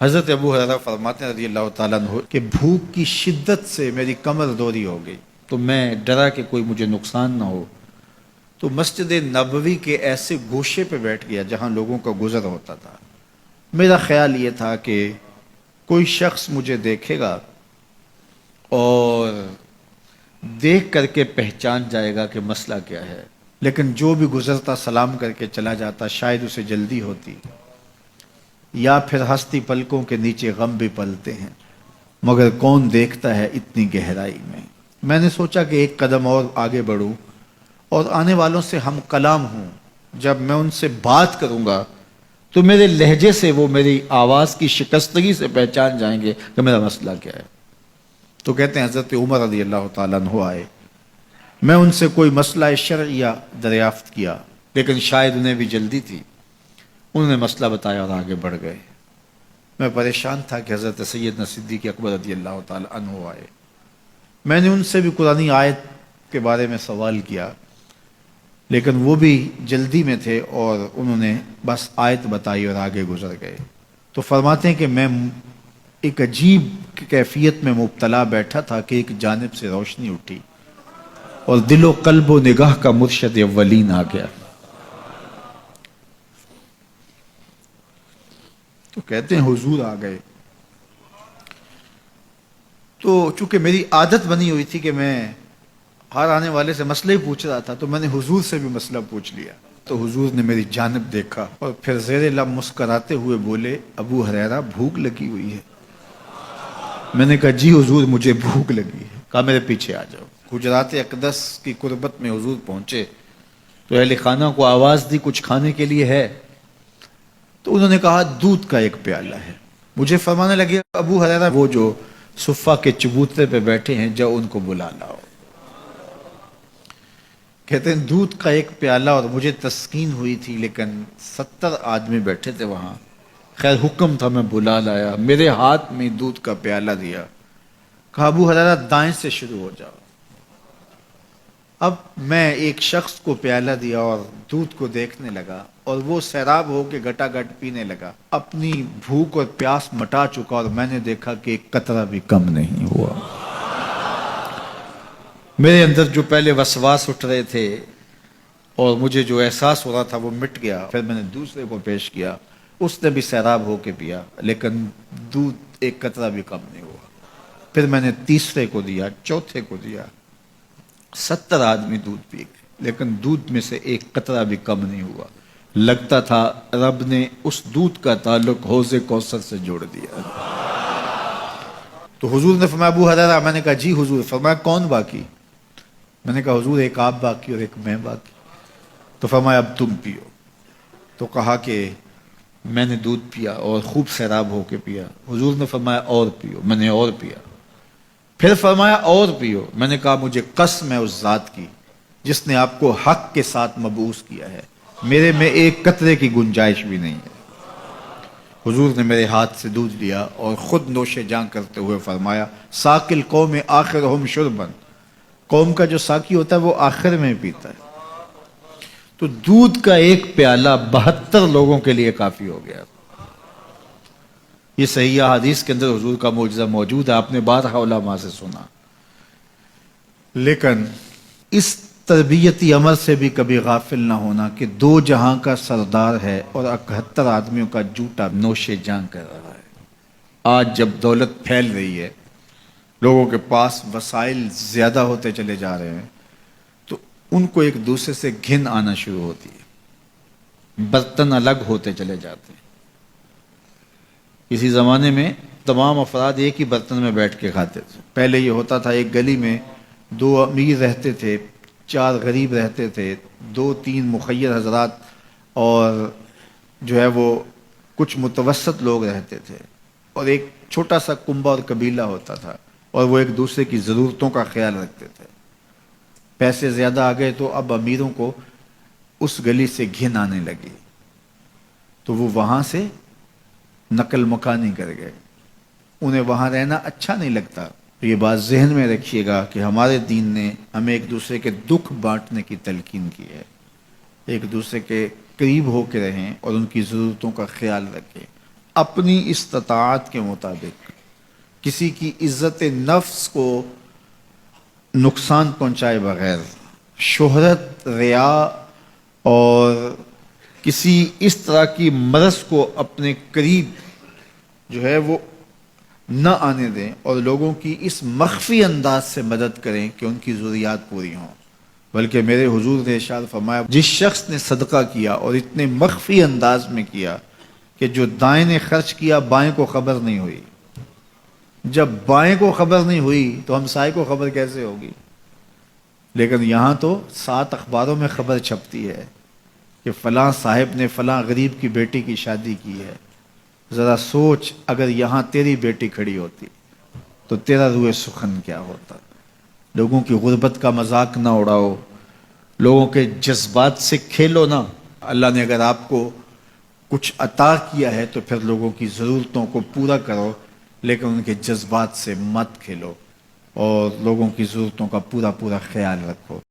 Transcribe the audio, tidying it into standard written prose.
حضرت ابو ہریرہ فرماتے ہیں رضی اللہ تعالیٰ عنہ کہ بھوک کی شدت سے میری کمر دوری ہو گئی، تو میں ڈرا کہ کوئی مجھے نقصان نہ ہو، تو مسجد نبوی کے ایسے گوشے پہ بیٹھ گیا جہاں لوگوں کا گزر ہوتا تھا۔ میرا خیال یہ تھا کہ کوئی شخص مجھے دیکھے گا اور دیکھ کر کے پہچان جائے گا کہ مسئلہ کیا ہے، لیکن جو بھی گزرتا سلام کر کے چلا جاتا، شاید اسے جلدی ہوتی، یا پھر ہستی پلکوں کے نیچے غم بھی پلتے ہیں، مگر کون دیکھتا ہے اتنی گہرائی میں۔ میں نے سوچا کہ ایک قدم اور آگے بڑھوں اور آنے والوں سے ہم کلام ہوں، جب میں ان سے بات کروں گا تو میرے لہجے سے وہ میری آواز کی شکستگی سے پہچان جائیں گے کہ میرا مسئلہ کیا ہے۔ تو کہتے ہیں حضرت عمر رضی اللہ تعالیٰ عنہ آئے، میں ان سے کوئی مسئلہ شرعیہ دریافت کیا، لیکن شاید انہیں بھی جلدی تھی، انہوں نے مسئلہ بتایا اور آگے بڑھ گئے۔ میں پریشان تھا کہ حضرت سیدنا صدیق اکبر رضی اللہ تعالیٰ عنہ آئے۔ میں نے ان سے بھی قرآنی آیت کے بارے میں سوال کیا، لیکن وہ بھی جلدی میں تھے اور انہوں نے بس آیت بتائی اور آگے گزر گئے۔ تو فرماتے ہیں کہ میں ایک عجیب کیفیت میں مبتلا بیٹھا تھا کہ ایک جانب سے روشنی اٹھی اور دل و قلب و نگاہ کا مرشد اولین آ گیا۔ تو کہتے ہیں حضور آ گئے، تو چونکہ میری عادت بنی ہوئی تھی کہ میں ہر آنے والے سے مسئلہ ہی پوچھ رہا تھا، تو میں نے حضور سے بھی مسئلہ پوچھ لیا۔ تو حضور نے میری جانب دیکھا اور پھر زیر لب مسکراتے ہوئے بولے، ابو ہریرہ بھوک لگی ہوئی ہے؟ میں نے کہا جی حضور مجھے بھوک لگی ہے۔ کہا میرے پیچھے آ جاؤ۔ حجرات اقدس کی قربت میں حضور پہنچے تو اہل خانہ کو آواز دی کچھ کھانے کے لیے ہے؟ تو انہوں نے کہا دودھ کا ایک پیالہ ہے۔ مجھے فرمانے لگے ابو ہریرہ وہ جو صفہ کے چبوترے پہ بیٹھے ہیں جاؤ ان کو بلا لاؤ۔ کہتے ہیں دودھ کا ایک پیالہ، اور مجھے تسکین ہوئی تھی لیکن 70 آدمی بیٹھے تھے وہاں۔ خیر حکم تھا، میں بلا لایا، میرے ہاتھ میں دودھ کا پیالہ دیا، کہا ابو ہریرہ دائیں سے شروع ہو جاؤ۔ اب میں ایک شخص کو پیالہ دیا اور دودھ کو دیکھنے لگا، اور وہ سیراب ہو کے گٹا گٹ پینے لگا، اپنی بھوک اور پیاس مٹا چکا، اور میں نے دیکھا کہ ایک قطرہ بھی کم نہیں ہوا۔ میرے اندر جو پہلے وسواس اٹھ رہے تھے اور مجھے جو احساس ہو رہا تھا وہ مٹ گیا۔ پھر میں نے دوسرے کو پیش کیا، اس نے بھی سیراب ہو کے پیا، لیکن دودھ ایک قطرہ بھی کم نہیں ہوا۔ پھر میں نے تیسرے کو دیا، چوتھے کو دیا، 70 آدمی دودھ پی گئے، لیکن دودھ میں سے ایک قطرہ بھی کم نہیں ہوا۔ لگتا تھا رب نے اس دودھ کا تعلق حوض کوثر سے جوڑ دیا۔ تو حضور نے فرمایا ابو ہریرہ، میں نے کہا جی حضور۔ فرمایا کون باقی؟ میں نے کہا حضور ایک آپ باقی اور ایک میں باقی۔ تو فرمایا اب تم پیو۔ تو کہا کہ میں نے دودھ پیا اور خوب سیراب ہو کے پیا۔ حضور نے فرمایا اور پیو، میں نے اور پیا۔ پھر فرمایا اور پیو۔ میں نے کہا مجھے قسم ہے اس ذات کی جس نے آپ کو حق کے ساتھ مبعوث کیا ہے، میرے میں ایک قطرے کی گنجائش بھی نہیں ہے۔ حضور نے میرے ہاتھ سے دودھ لیا اور خود نوش جاں کرتے ہوئے فرمایا ساقی القوم آخرہم شربا، قوم کا جو ساقی ہوتا ہے وہ آخر میں پیتا ہے۔ تو دودھ کا ایک پیالہ 72 لوگوں کے لیے کافی ہو گیا۔ یہ صحیح حدیث کے اندر حضور کا معجزہ موجود ہے، آپ نے بارہا علماء سے سنا۔ لیکن اس تربیتی عمل سے بھی کبھی غافل نہ ہونا کہ 2 جہاں کا سردار ہے اور 71 آدمیوں کا جوٹا نوش جاں کر رہا ہے۔ آج جب دولت پھیل رہی ہے، لوگوں کے پاس وسائل زیادہ ہوتے چلے جا رہے ہیں، تو ان کو ایک دوسرے سے گھن آنا شروع ہوتی ہے، برتن الگ ہوتے چلے جاتے ہیں۔ کسی زمانے میں تمام افراد ایک ہی برتن میں بیٹھ کے کھاتے تھے۔ پہلے یہ ہوتا تھا ایک گلی میں 2 امیر رہتے تھے، 4 غریب رہتے تھے، 2-3 مخیر حضرات اور جو ہے وہ کچھ متوسط لوگ رہتے تھے، اور ایک چھوٹا سا کنبہ اور قبیلہ ہوتا تھا، اور وہ ایک دوسرے کی ضرورتوں کا خیال رکھتے تھے۔ پیسے زیادہ آ گئے تو اب امیروں کو اس گلی سے گھن آنے لگی، تو وہ وہاں سے نقل مکانی کر گئے، انہیں وہاں رہنا اچھا نہیں لگتا۔ یہ بات ذہن میں رکھیے گا کہ ہمارے دین نے ہمیں ایک دوسرے کے دکھ بانٹنے کی تلقین کی ہے، ایک دوسرے کے قریب ہو کے رہیں اور ان کی ضرورتوں کا خیال رکھیں۔ اپنی استطاعت کے مطابق کسی کی عزت نفس کو نقصان پہنچائے بغیر، شہرت، ریا اور کسی اس طرح کی مرض کو اپنے قریب جو ہے وہ نہ آنے دیں، اور لوگوں کی اس مخفی انداز سے مدد کریں کہ ان کی ضروریات پوری ہوں۔ بلکہ میرے حضور نے ارشاد فرمایا، جس شخص نے صدقہ کیا اور اتنے مخفی انداز میں کیا کہ جو دائیں نے خرچ کیا بائیں کو خبر نہیں ہوئی، جب بائیں کو خبر نہیں ہوئی تو ہمسائے کو خبر کیسے ہوگی؟ لیکن یہاں تو 7 اخباروں میں خبر چھپتی ہے کہ فلاں صاحب نے فلاں غریب کی بیٹی کی شادی کی ہے۔ ذرا سوچ، اگر یہاں تیری بیٹی کھڑی ہوتی تو تیرا روح سخن کیا ہوتا؟ لوگوں کی غربت کا مذاق نہ اڑاؤ، لوگوں کے جذبات سے کھیلو نہ۔ اللہ نے اگر آپ کو کچھ عطا کیا ہے تو پھر لوگوں کی ضرورتوں کو پورا کرو، لیکن ان کے جذبات سے مت کھیلو اور لوگوں کی ضرورتوں کا پورا خیال رکھو۔